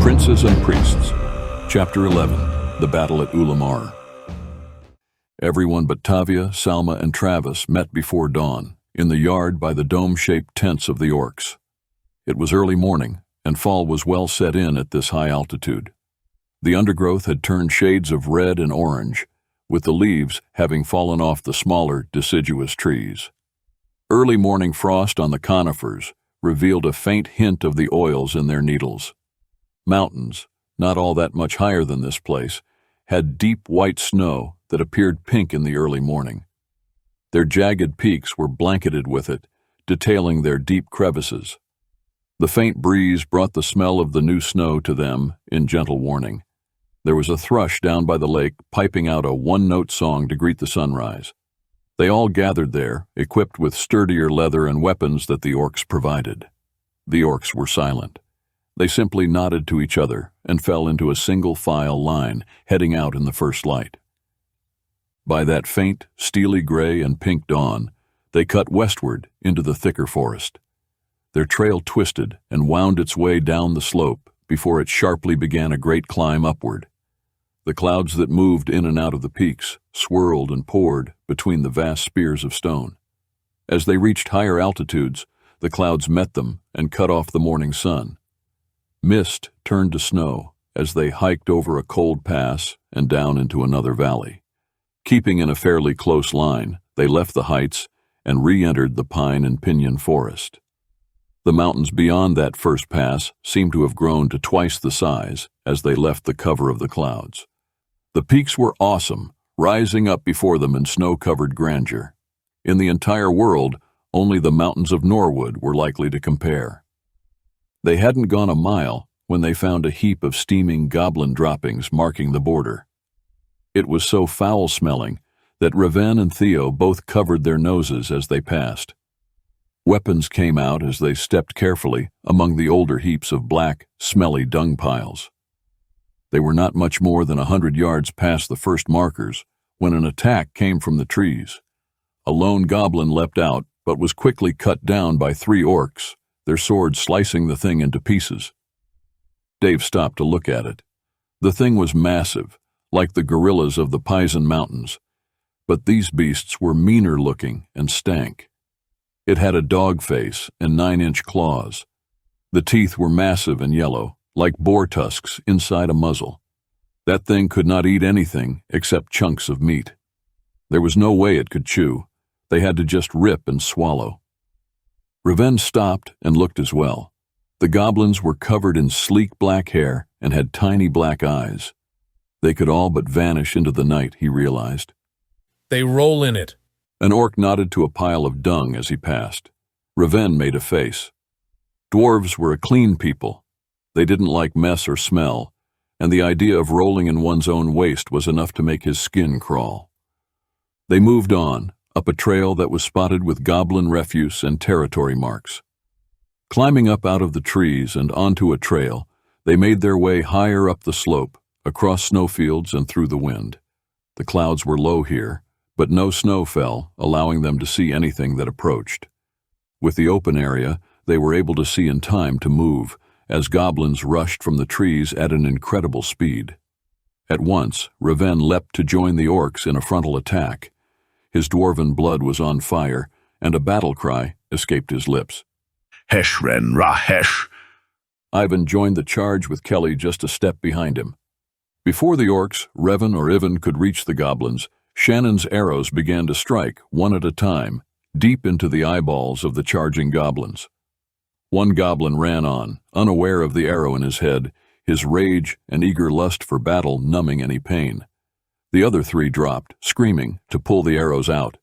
Princes and Priests, Chapter 11, The Battle at Ulam. Everyone but Tavia, Salma, and Travis met before dawn, in the yard by the dome-shaped tents of the orcs. It was early morning, and fall was well set in at this high altitude. The undergrowth had turned shades of red and orange, with the leaves having fallen off the smaller, deciduous trees. Early morning frost on the conifers revealed a faint hint of the oils in their needles. Mountains, not all that much higher than this place, had deep white snow that appeared pink in the early morning. Their jagged peaks were blanketed with it, detailing their deep crevices. The faint breeze brought the smell of the new snow to them in gentle warning. There was a thrush down by the lake piping out a one-note song to greet the sunrise. They all gathered there, equipped with sturdier leather and weapons that the orcs provided. The orcs were silent. They simply nodded to each other and fell into a single-file line, heading out in the first light. By that faint, steely gray and pink dawn, they cut westward into the thicker forest. Their trail twisted and wound its way down the slope before it sharply began a great climb upward. The clouds that moved in and out of the peaks swirled and poured between the vast spears of stone. As they reached higher altitudes, the clouds met them and cut off the morning sun. Mist turned to snow as they hiked over a cold pass and down into another valley. Keeping in a fairly close line, they left the heights and re-entered the pine and pinyon forest. The mountains beyond that first pass seemed to have grown to twice the size as they left the cover of the clouds. The peaks were awesome, rising up before them in snow-covered grandeur. In the entire world, only the mountains of Norwood were likely to compare. They hadn't gone a mile when they found a heap of steaming goblin droppings marking the border. It was so foul-smelling that Raven and Theo both covered their noses as they passed. Weapons came out as they stepped carefully among the older heaps of black, smelly dung piles. They were not much more than 100 yards past the first markers when an attack came from the trees. A lone goblin leapt out but was quickly cut down by 3 orcs, their swords slicing the thing into pieces. Dave stopped to look at it. The thing was massive, like the gorillas of the Paisan Mountains, but these beasts were meaner looking and stank. It had a dog face and 9-inch claws. The teeth were massive and yellow, like boar tusks inside a muzzle. That thing could not eat anything except chunks of meat. There was no way it could chew. They had to just rip and swallow. Raven stopped and looked as well. The goblins were covered in sleek black hair and had tiny black eyes. They could all but vanish into the night, he realized. They roll in it. An orc nodded to a pile of dung as he passed. Raven made a face. Dwarves were a clean people. They didn't like mess or smell, and the idea of rolling in one's own waste was enough to make his skin crawl. They moved on, up a trail that was spotted with goblin refuse and territory marks. Climbing up out of the trees and onto a trail, they made their way higher up the slope, across snowfields and through the wind. The clouds were low here, but no snow fell, allowing them to see anything that approached. With the open area, they were able to see in time to move, as goblins rushed from the trees at an incredible speed. At once, Raven leapt to join the orcs in a frontal attack. His dwarven blood was on fire, and a battle cry escaped his lips. Heshren Rahesh! Ivan joined the charge with Kelly just a step behind him. Before the orcs, Revan or Ivan, could reach the goblins, Shannon's arrows began to strike, one at a time, deep into the eyeballs of the charging goblins. One goblin ran on, unaware of the arrow in his head, his rage and eager lust for battle numbing any pain. The other 3 dropped, screaming, to pull the arrows out.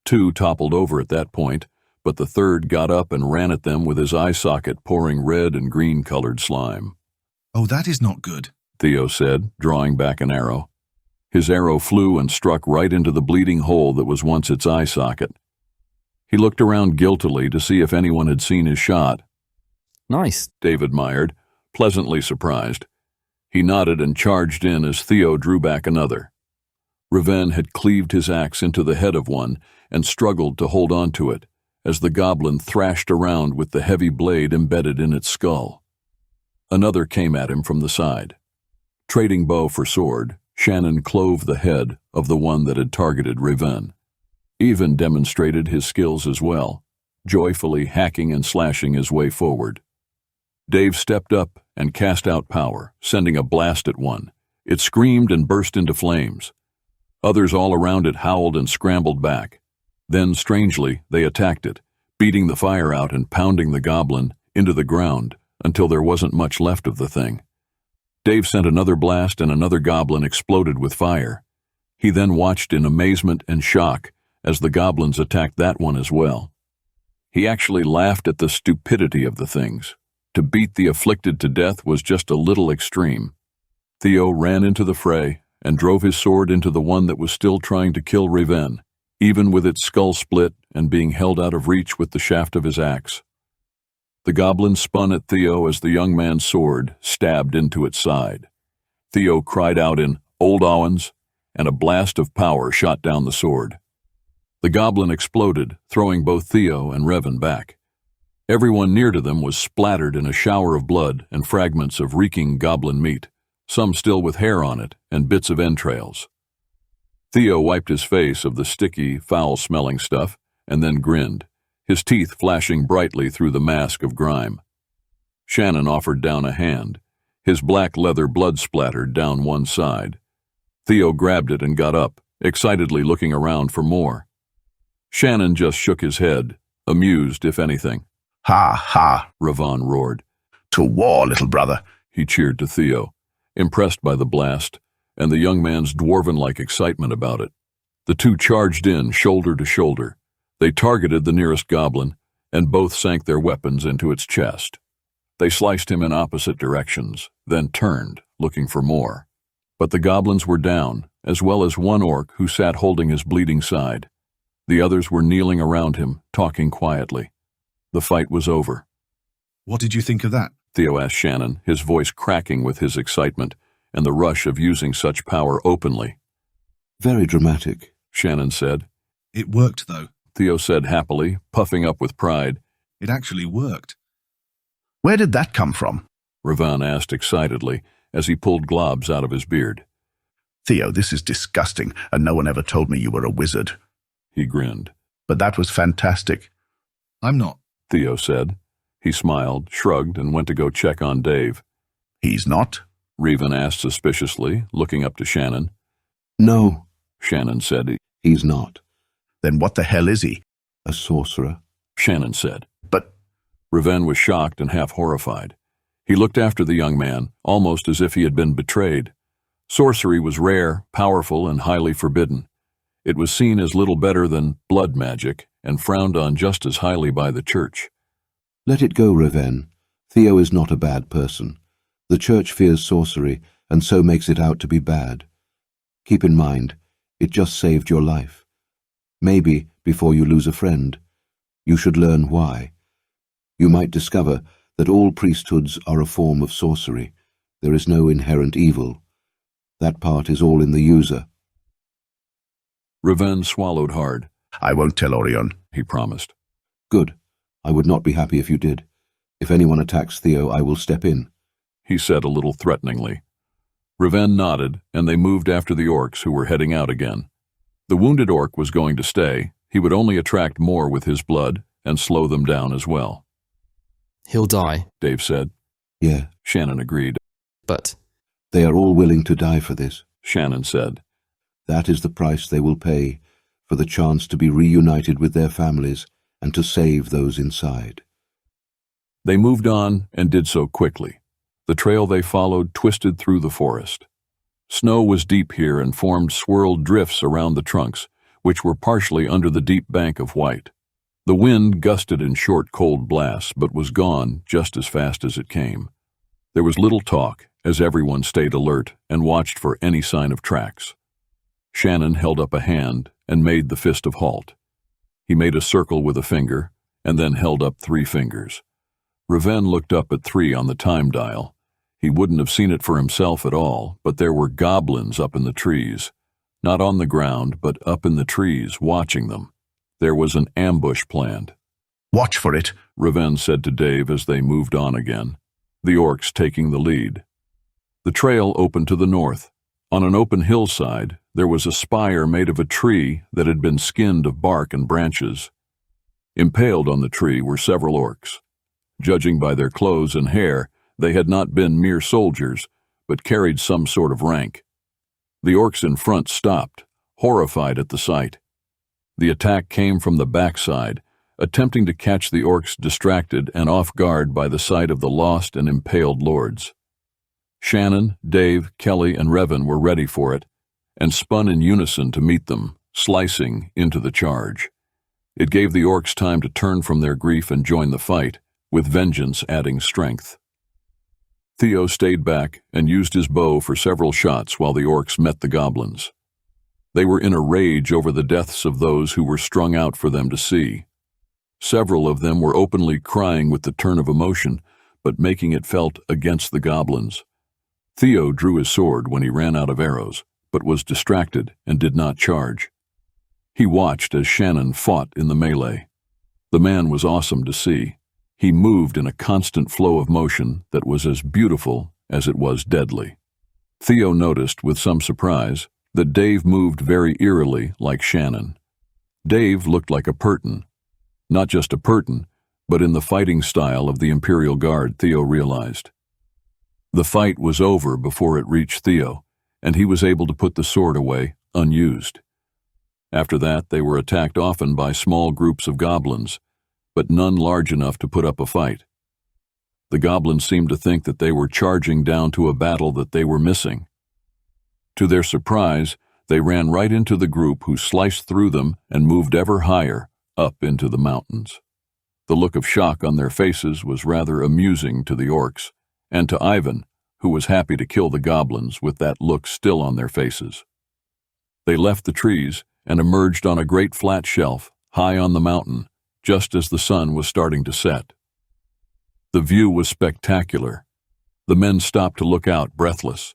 2 toppled over at that point, but the 3rd got up and ran at them with his eye socket pouring red and green-colored slime. "Oh, that is not good," Theo said, drawing back an arrow. His arrow flew and struck right into the bleeding hole that was once its eye socket. He looked around guiltily to see if anyone had seen his shot. "Nice," Dave admired, pleasantly surprised. He nodded and charged in as Theo drew back another. Raven had cleaved his axe into the head of one and struggled to hold on to it, as the goblin thrashed around with the heavy blade embedded in its skull. Another came at him from the side. Trading bow for sword, Shannon clove the head of the one that had targeted Reven. Even demonstrated his skills as well, joyfully hacking and slashing his way forward. Dave stepped up and cast out power, sending a blast at one. It screamed and burst into flames. Others all around it howled and scrambled back. Then, strangely, they attacked it, beating the fire out and pounding the goblin into the ground until there wasn't much left of the thing. Dave sent another blast and another goblin exploded with fire. He then watched in amazement and shock as the goblins attacked that one as well. He actually laughed at the stupidity of the things. To beat the afflicted to death was just a little extreme. Theo ran into the fray and drove his sword into the one that was still trying to kill Reven, even with its skull split and being held out of reach with the shaft of his axe. The goblin spun at Theo as the young man's sword stabbed into its side. Theo cried out in Old Owens, and a blast of power shot down the sword. The goblin exploded, throwing both Theo and Reven back. Everyone near to them was splattered in a shower of blood and fragments of reeking goblin meat, some still with hair on it and bits of entrails. Theo wiped his face of the sticky, foul-smelling stuff and then grinned, his teeth flashing brightly through the mask of grime. Shannon offered down a hand, his black leather blood splattered down one side. Theo grabbed it and got up, excitedly looking around for more. Shannon just shook his head, amused if anything. Ha, ha, Revan roared. to war, little brother. He cheered to Theo, impressed by the blast and the young man's dwarven-like excitement about it. The two charged in, shoulder to shoulder. They targeted the nearest goblin, and both sank their weapons into its chest. They sliced him in opposite directions, then turned, looking for more. But the goblins were down, as well as one orc who sat holding his bleeding side. The others were kneeling around him, talking quietly. The fight was over. What did you think of that? Theo asked Shannon, his voice cracking with his excitement and the rush of using such power openly. Very dramatic, Shannon said. It worked, though. Theo said happily, puffing up with pride. It actually worked. Where did that come from? Revan asked excitedly as he pulled globs out of his beard. Theo, this is disgusting, and no one ever told me you were a wizard. He grinned. But that was fantastic. I'm not. Theo said. He smiled, shrugged, and went to go check on Dave. He's not? Revan asked suspiciously, looking up to Shannon. No, Shannon said. he's not. Then what the hell is he? A sorcerer. Shannon said. But Revan was shocked and half horrified. He looked after the young man, almost as if he had been betrayed. Sorcery was rare, powerful, and highly forbidden. It was seen as little better than blood magic and frowned on just as highly by the church. Let it go, Reven. Theo is not a bad person. The church fears sorcery and so makes it out to be bad. Keep in mind, it just saved your life. Maybe, before you lose a friend, you should learn why. You might discover that all priesthoods are a form of sorcery. There is no inherent evil. That part is all in the user. Reven swallowed hard. I won't tell Oirion. He promised. Good. I would not be happy if you did. If anyone attacks Theo, I will step in, He said a little threateningly. Reven nodded, and they moved after the orcs who were heading out again. The wounded orc was going to stay. He would only attract more with his blood and slow them down as well. He'll die, Dave said. Yeah, Shannon agreed. but they are all willing to die for this. Shannon said. That is the price they will pay for the chance to be reunited with their families and to save those inside. They moved on and did so quickly. The trail they followed twisted through the forest. Snow was deep here and formed swirled drifts around the trunks, which were partially under the deep bank of white. The wind gusted in short, cold blasts, but was gone just as fast as it came. There was little talk, as everyone stayed alert and watched for any sign of tracks. Shannon held up a hand and made the fist of halt. He made a circle with a finger, and then held up 3 fingers. Reven looked up at 3 on the time dial. He wouldn't have seen it for himself at all, but there were goblins up in the trees. Not on the ground, but up in the trees, watching them. There was an ambush planned. Watch for it. Reven said to Dave as they moved on again. the orcs taking the lead. The trail opened to the north. On an open hillside, there was a spire made of a tree that had been skinned of bark and branches. Impaled on the tree were several orcs. Judging by their clothes and hair, they had not been mere soldiers, but carried some sort of rank. The orcs in front stopped, horrified at the sight. The attack came from the backside, attempting to catch the orcs distracted and off guard by the sight of the lost and impaled lords. Shannon, Dave, Kelly, and Revan were ready for it, and spun in unison to meet them, slicing into the charge. It gave the orcs time to turn from their grief and join the fight, with vengeance adding strength. Theo stayed back and used his bow for several shots while the orcs met the goblins. They were in a rage over the deaths of those who were strung out for them to see. Several of them were openly crying with the turn of emotion, but making it felt against the goblins. Theo drew his sword when he ran out of arrows, but was distracted and did not charge. He watched as Shannon fought in the melee. The man was awesome to see. He moved in a constant flow of motion that was as beautiful as it was deadly. Theo noticed with some surprise that Dave moved very eerily like Shannon. Dave looked like a Purton. Not just a Purton, but in the fighting style of the Imperial Guard, Theo realized. The fight was over before it reached Theo, and he was able to put the sword away unused. After that, they were attacked often by small groups of goblins, but none large enough to put up a fight. The goblins seemed to think that they were charging down to a battle that they were missing. To their surprise, they ran right into the group who sliced through them and moved ever higher, up into the mountains. The look of shock on their faces was rather amusing to the orcs, and to Ivan, who was happy to kill the goblins with that look still on their faces. They left the trees and emerged on a great flat shelf, high on the mountain, just as the sun was starting to set. The view was spectacular. The men stopped to look out, breathless.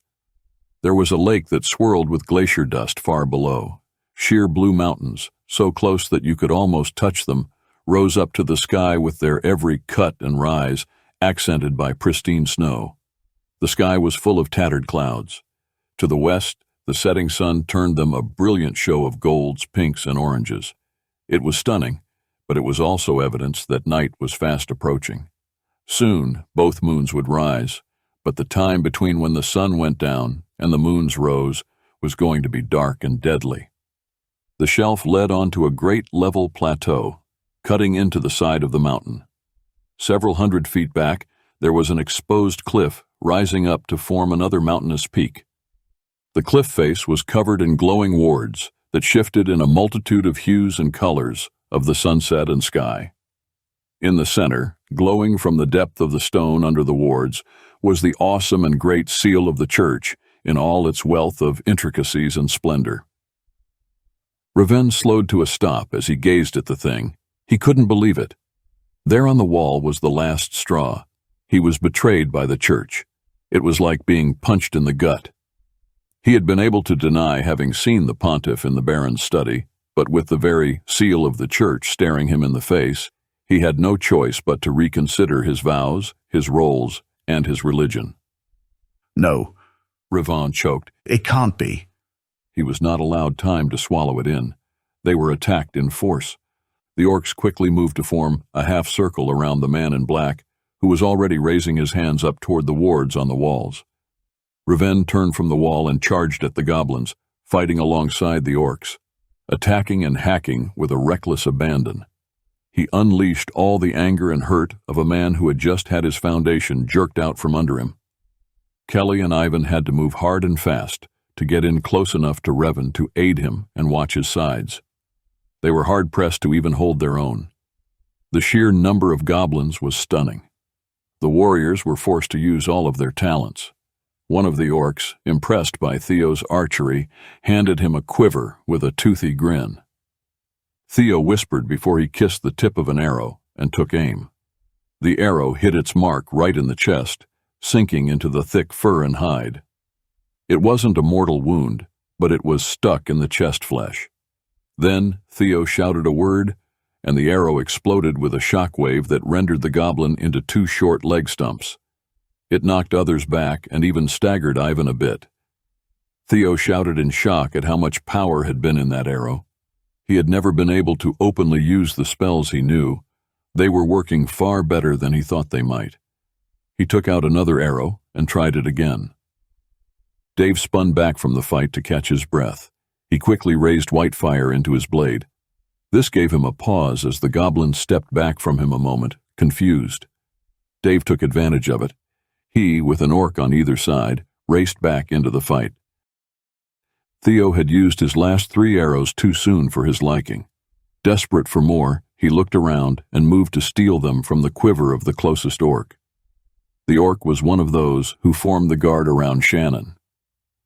There was a lake that swirled with glacier dust far below. Sheer blue mountains, so close that you could almost touch them, rose up to the sky with their every cut and rise, accented by pristine snow. The sky was full of tattered clouds. To the west, the setting sun turned them a brilliant show of golds, pinks, and oranges. It was stunning, but it was also evidence that night was fast approaching. Soon, both moons would rise, but the time between when the sun went down and the moons rose was going to be dark and deadly. The shelf led onto a great level plateau, cutting into the side of the mountain. Several hundred feet back, there was an exposed cliff rising up to form another mountainous peak. The cliff face was covered in glowing wards that shifted in a multitude of hues and colors of the sunset and sky. In the center, glowing from the depth of the stone under the wards, was the awesome and great seal of the church in all its wealth of intricacies and splendor. Revan slowed to a stop as he gazed at the thing. He couldn't believe it. There on the wall was the last straw. He was betrayed by the church. It was like being punched in the gut. He had been able to deny having seen the pontiff in the Baron's study, but with the very seal of the church staring him in the face, he had no choice but to reconsider his vows, his roles, and his religion. No, Revan choked. it can't be. He was not allowed time to swallow it in. They were attacked in force. The orcs quickly moved to form a half-circle around the man in black, who was already raising his hands up toward the wards on the walls. Revan turned from the wall and charged at the goblins, fighting alongside the orcs, attacking and hacking with a reckless abandon. He unleashed all the anger and hurt of a man who had just had his foundation jerked out from under him. Kelly and Ivan had to move hard and fast to get in close enough to Revan to aid him and watch his sides. They were hard-pressed to even hold their own. The sheer number of goblins was stunning. The warriors were forced to use all of their talents. One of the orcs, impressed by Theo's archery, handed him a quiver with a toothy grin. Theo whispered before he kissed the tip of an arrow and took aim. The arrow hit its mark right in the chest, sinking into the thick fur and hide. It wasn't a mortal wound, but it was stuck in the chest flesh. Then Theo shouted a word, and the arrow exploded with a shock wave that rendered the goblin into two short leg stumps. It knocked others back and even staggered Ivan a bit. Theo shouted in shock at how much power had been in that arrow. He had never been able to openly use the spells he knew. They were working far better than he thought they might. He took out another arrow and tried it again. Dave spun back from the fight to catch his breath. He quickly raised Whitefire into his blade. This gave him a pause as the goblin stepped back from him a moment, confused. Dave took advantage of it. He, with an orc on either side, raced back into the fight. Theo had used his last 3 arrows too soon for his liking. Desperate for more, he looked around and moved to steal them from the quiver of the closest orc. The orc was one of those who formed the guard around Shannon.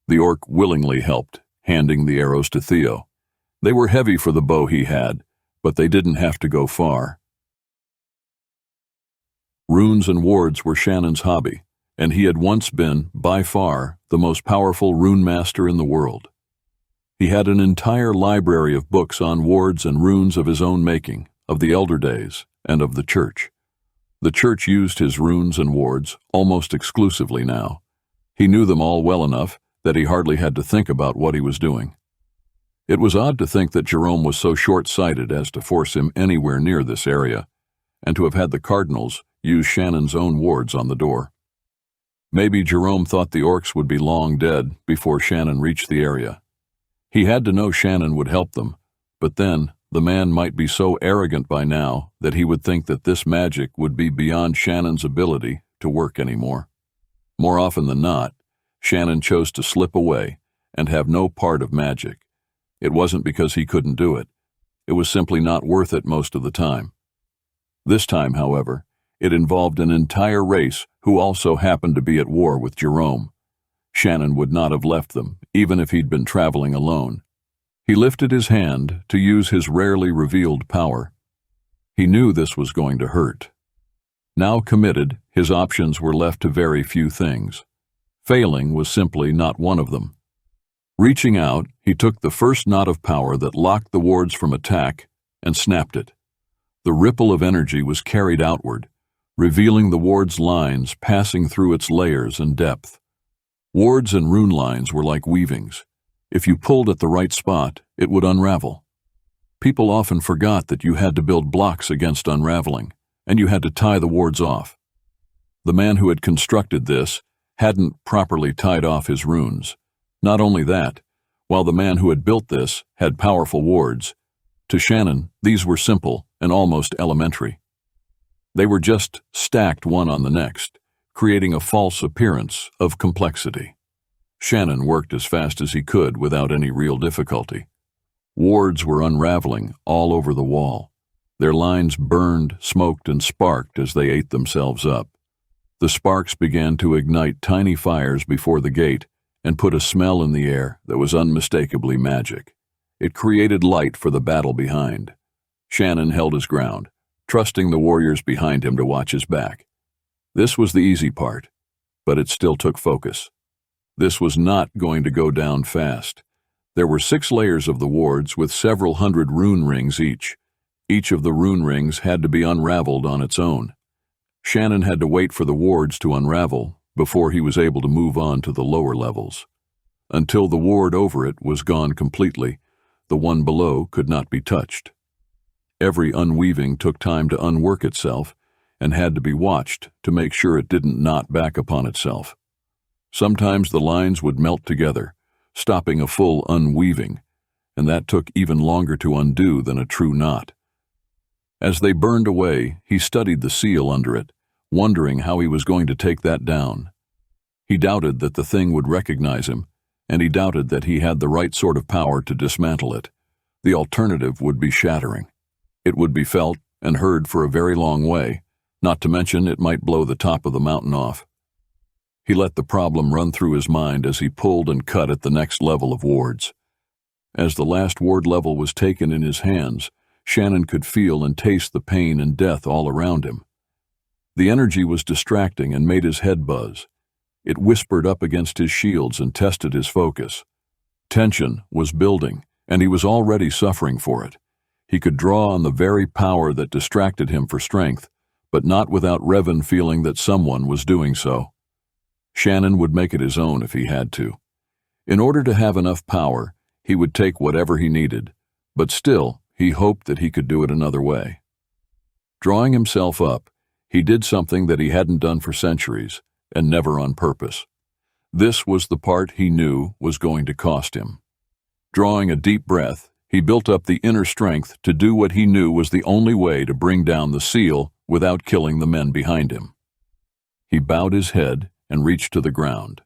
The orc willingly helped, handing the arrows to Theo. They were heavy for the bow he had, but they didn't have to go far. Runes and wards were Shannon's hobby, and he had once been, by far, the most powerful rune master in the world. He had an entire library of books on wards and runes of his own making, of the Elder Days, and of the Church. The Church used his runes and wards almost exclusively now. He knew them all well enough that he hardly had to think about what he was doing. It was odd to think that Jerome was so short-sighted as to force him anywhere near this area, and to have had the cardinals use Shannon's own wards on the door. Maybe Jerome thought the orcs would be long dead before Shannon reached the area. He had to know Shannon would help them, but then the man might be so arrogant by now that he would think that this magic would be beyond Shannon's ability to work anymore. More often than not, Shannon chose to slip away and have no part of magic. It wasn't because he couldn't do it. It was simply not worth it most of the time. This time, however, it involved an entire race who also happened to be at war with Jerome. Shannon would not have left them, even if he'd been traveling alone. He lifted his hand to use his rarely revealed power. He knew this was going to hurt. Now committed, his options were left to very few things. Failing was simply not one of them. Reaching out, he took the first knot of power that locked the wards from attack and snapped it. The ripple of energy was carried outward, revealing the ward's lines passing through its layers and depth. Wards and rune lines were like weavings. If you pulled at the right spot, it would unravel. People often forgot that you had to build blocks against unraveling, and you had to tie the wards off. The man who had constructed this hadn't properly tied off his runes. Not only that, while the man who had built this had powerful wards, to Shannon these were simple and almost elementary. They were just stacked one on the next, creating a false appearance of complexity. Shannon worked as fast as he could without any real difficulty. Wards were unraveling all over the wall. Their lines burned, smoked, and sparked as they ate themselves up. The sparks began to ignite tiny fires before the gate and put a smell in the air that was unmistakably magic. It created light for the battle behind. Shannon held his ground, trusting the warriors behind him to watch his back. This was the easy part, but it still took focus. This was not going to go down fast. There were 6 layers of the wards with several hundred rune rings each. Each of the rune rings had to be unraveled on its own. Shannon had to wait for the wards to unravel before he was able to move on to the lower levels. Until the ward over it was gone completely, the one below could not be touched. Every unweaving took time to unwork itself and had to be watched to make sure it didn't knot back upon itself. Sometimes the lines would melt together, stopping a full unweaving, and that took even longer to undo than a true knot. As they burned away, he studied the seal under it, wondering how he was going to take that down. He doubted that the thing would recognize him, and he doubted that he had the right sort of power to dismantle it. The alternative would be shattering. It would be felt and heard for a very long way, not to mention it might blow the top of the mountain off. He let the problem run through his mind as he pulled and cut at the next level of wards. As the last ward level was taken in his hands, Shannon could feel and taste the pain and death all around him. The energy was distracting and made his head buzz. It whispered up against his shields and tested his focus. Tension was building, and he was already suffering for it. He could draw on the very power that distracted him for strength, but not without Revan feeling that someone was doing so. Shannon would make it his own if he had to. In order to have enough power, he would take whatever he needed, but still, he hoped that he could do it another way. Drawing himself up, he did something that he hadn't done for centuries, and never on purpose. This was the part he knew was going to cost him. Drawing a deep breath, he built up the inner strength to do what he knew was the only way to bring down the seal without killing the men behind him. He bowed his head and reached to the ground.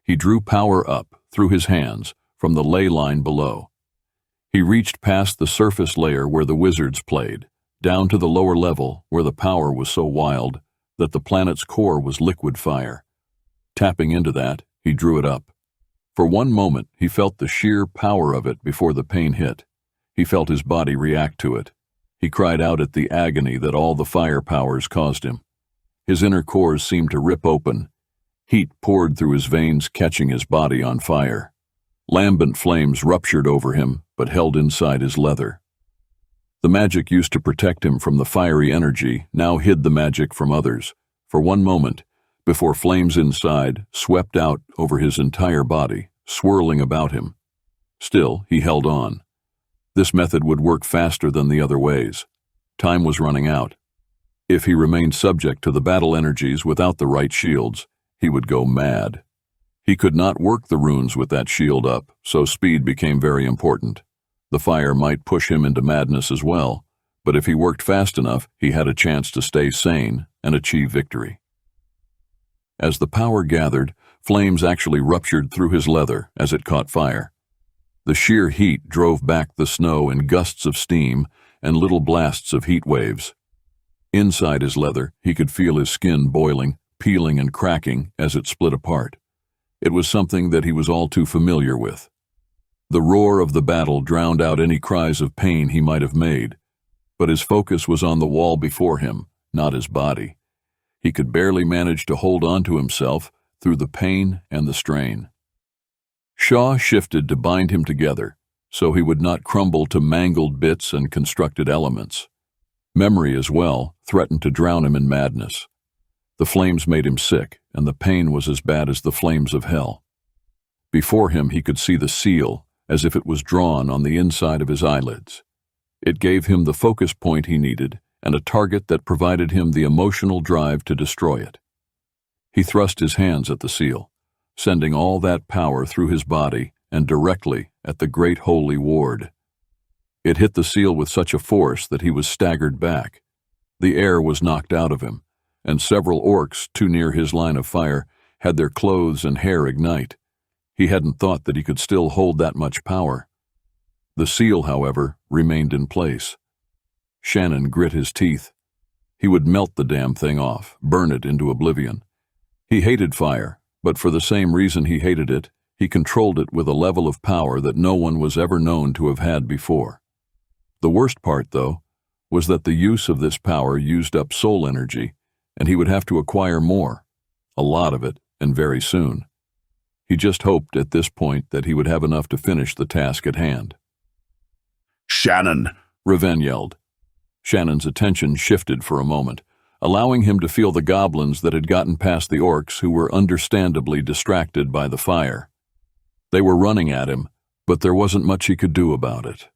He drew power up through his hands from the ley line below. He reached past the surface layer where the wizards played, down to the lower level where the power was so wild that the planet's core was liquid fire. Tapping into that, he drew it up. For one moment, he felt the sheer power of it before the pain hit. He felt his body react to it. He cried out at the agony that all the fire powers caused him. His inner cores seemed to rip open. Heat poured through his veins, catching his body on fire. Lambent flames ruptured over him, but held inside his leather. The magic used to protect him from the fiery energy now hid the magic from others, for one moment, before flames inside swept out over his entire body, swirling about him. Still, he held on. This method would work faster than the other ways. Time was running out. If he remained subject to the battle energies without the right shields, he would go mad. He could not work the runes with that shield up, so speed became very important. The fire might push him into madness as well, but if he worked fast enough, he had a chance to stay sane and achieve victory. As the power gathered, flames actually ruptured through his leather as it caught fire. The sheer heat drove back the snow in gusts of steam and little blasts of heat waves. Inside his leather, he could feel his skin boiling, peeling and cracking as it split apart. It was something that he was all too familiar with. The roar of the battle drowned out any cries of pain he might have made, but his focus was on the wall before him, not his body. He could barely manage to hold on to himself through the pain and the strain. Shaw shifted to bind him together, so he would not crumble to mangled bits and constructed elements. Memory as well threatened to drown him in madness. The flames made him sick, and the pain was as bad as the flames of hell. Before him he could see the seal, as if it was drawn on the inside of his eyelids. It gave him the focus point he needed, and a target that provided him the emotional drive to destroy it. He thrust his hands at the seal, sending all that power through his body and directly at the great holy ward. It hit the seal with such a force that he was staggered back. The air was knocked out of him, and several orcs too near his line of fire had their clothes and hair ignite. He hadn't thought that he could still hold that much power. The seal, however, remained in place. Shannon grit his teeth. He would melt the damn thing off, burn it into oblivion. He hated fire, but for the same reason he hated it, he controlled it with a level of power that no one was ever known to have had before. The worst part, though, was that the use of this power used up soul energy, and he would have to acquire more, a lot of it, and very soon. He just hoped at this point that he would have enough to finish the task at hand. Shannon! Reven yelled. Shannon's attention shifted for a moment, allowing him to feel the goblins that had gotten past the orcs who were understandably distracted by the fire. They were running at him, but there wasn't much he could do about it.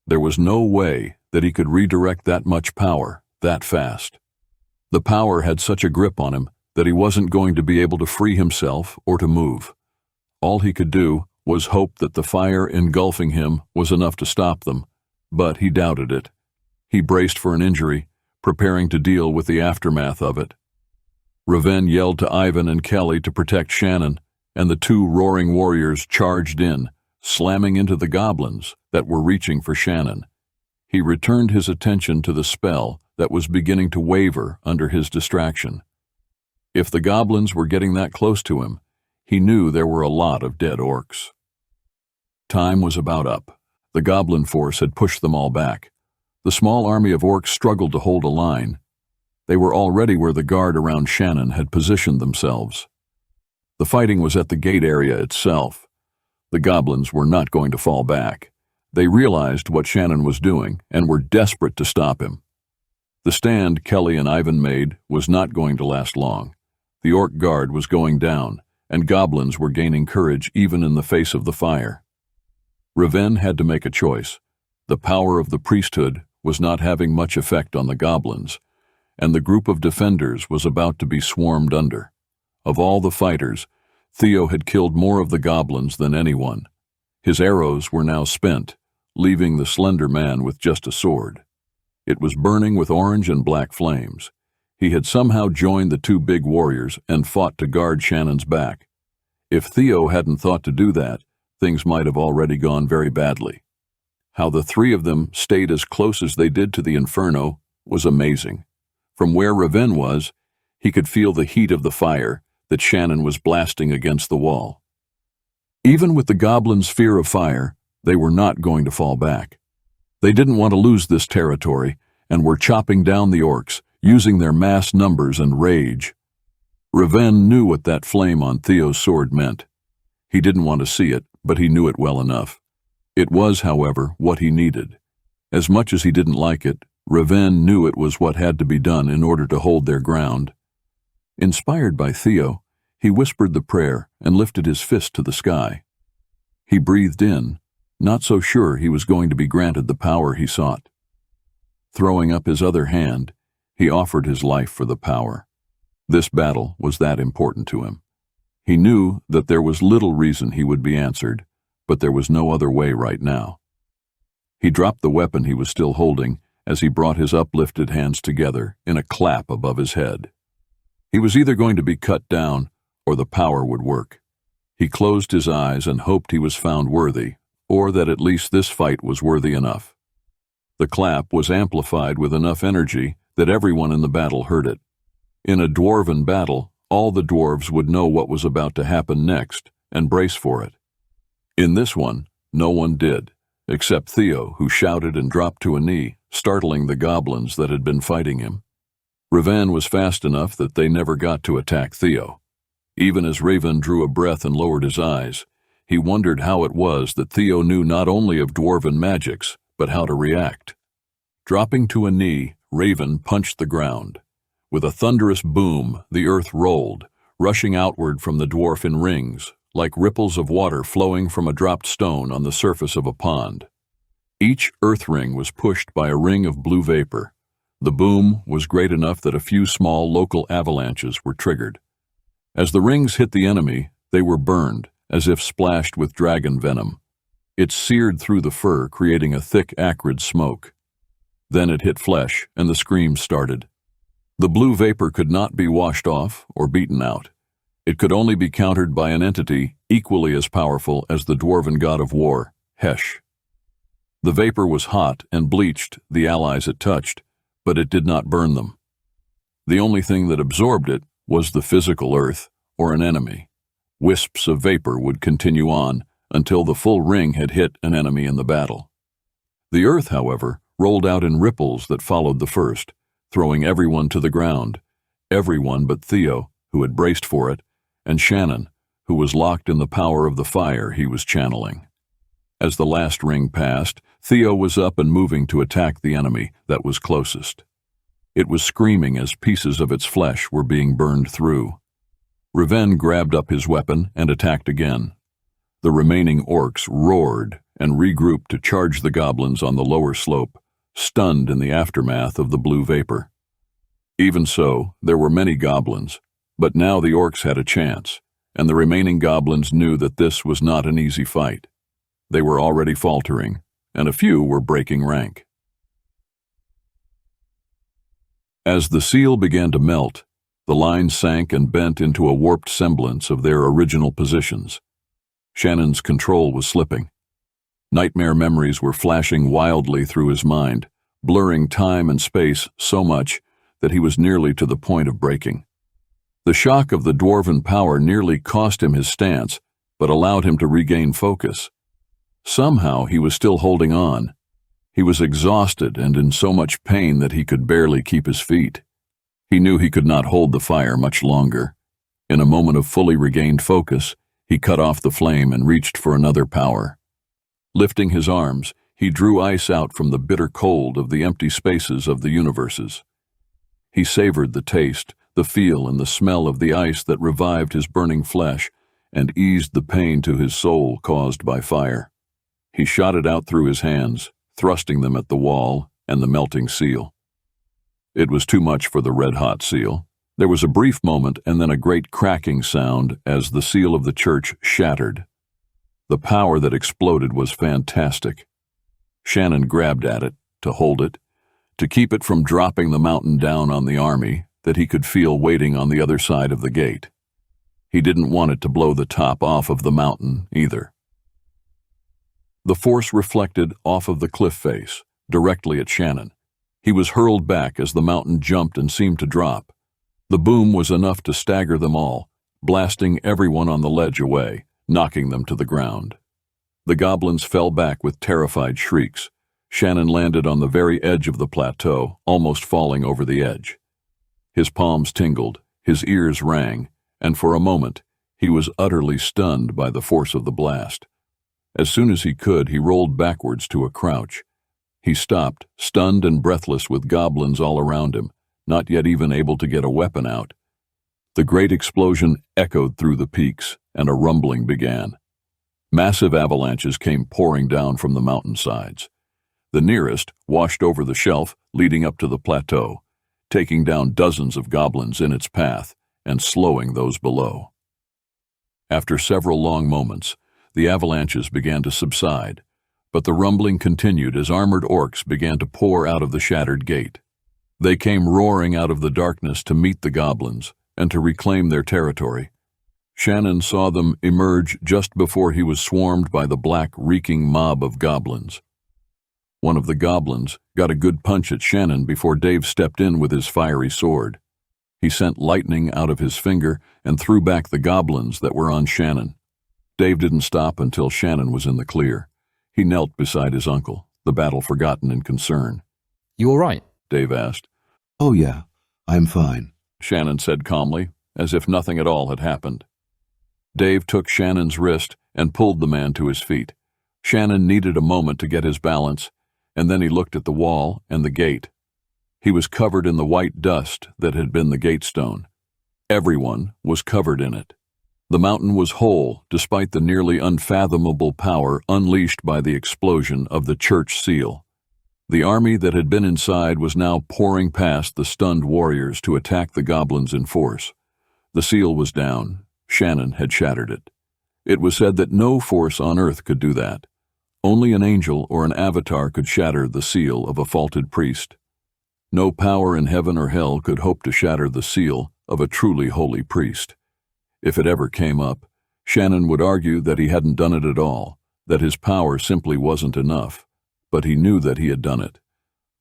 There was no way that he could redirect that much power that fast. The power had such a grip on him that he wasn't going to be able to free himself or to move. All he could do was hope that the fire engulfing him was enough to stop them, but he doubted it. He braced for an injury, preparing to deal with the aftermath of it. Reven yelled to Ivan and Kelly to protect Shannon, and the two roaring warriors charged in, slamming into the goblins that were reaching for Shannon. He returned his attention to the spell that was beginning to waver under his distraction. If the goblins were getting that close to him, he knew there were a lot of dead orcs. Time was about up. The goblin force had pushed them all back. The small army of orcs struggled to hold a line. They were already where the guard around Shannon had positioned themselves. The fighting was at the gate area itself. The goblins were not going to fall back. They realized what Shannon was doing and were desperate to stop him. The stand Kelly and Ivan made was not going to last long. The orc guard was going down, and goblins were gaining courage even in the face of the fire. Reven had to make a choice. The power of the priesthood was not having much effect on the goblins, and the group of defenders was about to be swarmed under. Of all the fighters, Theo had killed more of the goblins than anyone. His arrows were now spent, leaving the slender man with just a sword. It was burning with orange and black flames. He had somehow joined the two big warriors and fought to guard Shannon's back. If Theo hadn't thought to do that, things might have already gone very badly. How the three of them stayed as close as they did to the inferno was amazing. From where Reven was, he could feel the heat of the fire that Shannon was blasting against the wall. Even with the goblins' fear of fire, they were not going to fall back. They didn't want to lose this territory and were chopping down the orcs, using their mass numbers and rage. Reven knew what that flame on Theo's sword meant. He didn't want to see it, but he knew it well enough. It was, however, what he needed. As much as he didn't like it, Reven knew it was what had to be done in order to hold their ground. Inspired by Theo, he whispered the prayer and lifted his fist to the sky. He breathed in, not so sure he was going to be granted the power he sought. Throwing up his other hand, he offered his life for the power. This battle was that important to him. He knew that there was little reason he would be answered, but there was no other way right now. He dropped the weapon he was still holding as he brought his uplifted hands together in a clap above his head. He was either going to be cut down or the power would work. He closed his eyes and hoped he was found worthy, or that at least this fight was worthy enough. The clap was amplified with enough energy that everyone in the battle heard it. In a dwarven battle, all the dwarves would know what was about to happen next and brace for it. In this one, no one did, except Theo, who shouted and dropped to a knee, startling the goblins that had been fighting him. Reven was fast enough that they never got to attack Theo. Even as Raven drew a breath and lowered his eyes, he wondered how it was that Theo knew not only of dwarven magics, but how to react. Dropping to a knee, Raven punched the ground. With a thunderous boom, the earth rolled, rushing outward from the dwarf in rings, like ripples of water flowing from a dropped stone on the surface of a pond. Each earth ring was pushed by a ring of blue vapor. The boom was great enough that a few small local avalanches were triggered. As the rings hit the enemy, they were burned, as if splashed with dragon venom. It seared through the fur, creating a thick, acrid smoke. Then it hit flesh, and the screams started. The blue vapor could not be washed off or beaten out. It could only be countered by an entity equally as powerful as the dwarven god of war, Hesh. The vapor was hot and bleached the allies it touched, but it did not burn them. The only thing that absorbed it was the physical earth or an enemy. Wisps of vapor would continue on until the full ring had hit an enemy in the battle. The earth, however, rolled out in ripples that followed the first, throwing everyone to the ground, everyone but Theo, who had braced for it, and Shannon, who was locked in the power of the fire he was channeling. As the last ring passed, Theo was up and moving to attack the enemy that was closest. It was screaming as pieces of its flesh were being burned through. Reven grabbed up his weapon and attacked again. The remaining orcs roared and regrouped to charge the goblins on the lower slope, stunned in the aftermath of the blue vapor. Even so, there were many goblins, but now the orcs had a chance, and the remaining goblins knew that this was not an easy fight. They were already faltering, and a few were breaking rank. As the seal began to melt, the line sank and bent into a warped semblance of their original positions. Shannon's control was slipping. Nightmare memories were flashing wildly through his mind, blurring time and space so much that he was nearly to the point of breaking. The shock of the dwarven power nearly cost him his stance, but allowed him to regain focus. Somehow he was still holding on. He was exhausted and in so much pain that he could barely keep his feet. He knew he could not hold the fire much longer. In a moment of fully regained focus, he cut off the flame and reached for another power. Lifting his arms, he drew ice out from the bitter cold of the empty spaces of the universes. He savored the taste, the feel and the smell of the ice that revived his burning flesh and eased the pain to his soul caused by fire. He shot it out through his hands, thrusting them at the wall and the melting seal. It was too much for the red-hot seal. There was a brief moment and then a great cracking sound as the seal of the church shattered. The power that exploded was fantastic. Shannon grabbed at it, to hold it, to keep it from dropping the mountain down on the army that he could feel waiting on the other side of the gate. He didn't want it to blow the top off of the mountain either. The force reflected off of the cliff face, directly at Shannon. He was hurled back as the mountain jumped and seemed to drop. The boom was enough to stagger them all, blasting everyone on the ledge away, knocking them to the ground. The goblins fell back with terrified shrieks. Shannon landed on the very edge of the plateau, almost falling over the edge. His palms tingled, his ears rang, and for a moment he was utterly stunned by the force of the blast. As soon as he could, he rolled backwards to a crouch. He stopped, stunned and breathless with goblins all around him, not yet even able to get a weapon out. The great explosion echoed through the peaks, and a rumbling began. Massive avalanches came pouring down from the mountainsides. The nearest washed over the shelf leading up to the plateau, taking down dozens of goblins in its path and slowing those below. After several long moments, the avalanches began to subside, but the rumbling continued as armored orcs began to pour out of the shattered gate. They came roaring out of the darkness to meet the goblins and to reclaim their territory. Shannon saw them emerge just before he was swarmed by the black, reeking mob of goblins. One of the goblins got a good punch at Shannon before Dave stepped in with his fiery sword. He sent lightning out of his finger and threw back the goblins that were on Shannon. Dave didn't stop until Shannon was in the clear. He knelt beside his uncle, the battle forgotten in concern. You all right? Dave asked. Oh yeah, I'm fine. Shannon said calmly, as if nothing at all had happened. Dave took Shannon's wrist and pulled the man to his feet. Shannon needed a moment to get his balance, and then he looked at the wall and the gate. He was covered in the white dust that had been the gate stone. Everyone was covered in it. The mountain was whole, despite the nearly unfathomable power unleashed by the explosion of the church seal. The army that had been inside was now pouring past the stunned warriors to attack the goblins in force. The seal was down. Shannon had shattered it. It was said that no force on earth could do that. Only an angel or an avatar could shatter the seal of a faulted priest. No power in heaven or hell could hope to shatter the seal of a truly holy priest. If it ever came up, Shannon would argue that he hadn't done it at all, that his power simply wasn't enough, but he knew that he had done it.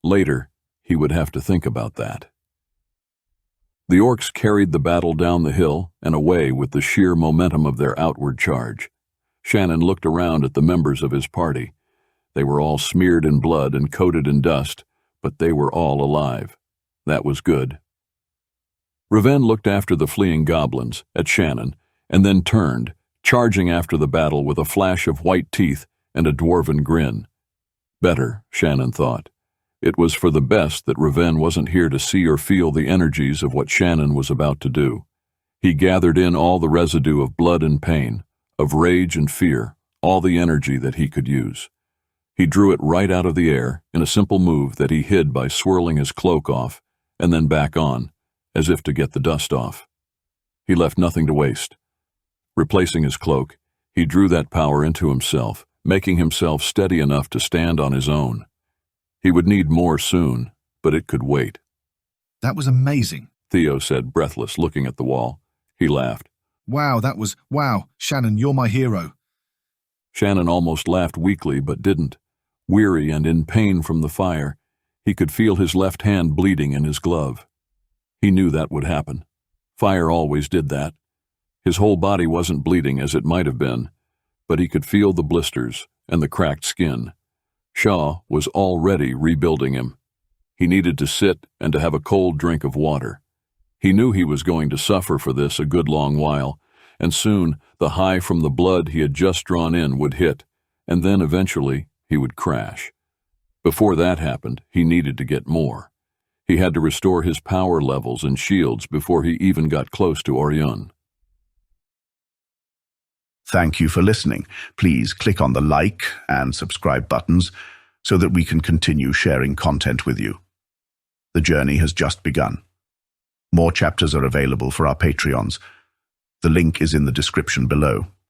Later, he would have to think about that. The orcs carried the battle down the hill and away with the sheer momentum of their outward charge. Shannon looked around at the members of his party. They were all smeared in blood and coated in dust, but they were all alive. That was good. Raven looked after the fleeing goblins, at Shannon, and then turned, charging after the battle with a flash of white teeth and a dwarven grin. Better, Shannon thought. It was for the best that Raven wasn't here to see or feel the energies of what Shannon was about to do. He gathered in all the residue of blood and pain, of rage and fear, all the energy that he could use. He drew it right out of the air in a simple move that he hid by swirling his cloak off and then back on, as if to get the dust off. He left nothing to waste. Replacing his cloak, he drew that power into himself, making himself steady enough to stand on his own. He would need more soon, but it could wait. That was amazing. Theo said, breathless, looking at the wall. He laughed. Wow, Shannon, you're my hero. Shannon almost laughed weakly, but didn't. Weary and in pain from the fire, he could feel his left hand bleeding in his glove. He knew that would happen. Fire always did that. His whole body wasn't bleeding as it might have been, but he could feel the blisters and the cracked skin. Shah was already rebuilding him. He needed to sit and to have a cold drink of water. He knew he was going to suffer for this a good long while, and soon the high from the blood he had just drawn in would hit, and then eventually he would crash. Before that happened, he needed to get more. He had to restore his power levels and shields before he even got close to Oirion. Thank you for listening. Please click on the like and subscribe buttons so that we can continue sharing content with you. The journey has just begun. More chapters are available for our Patreons. The link is in the description below.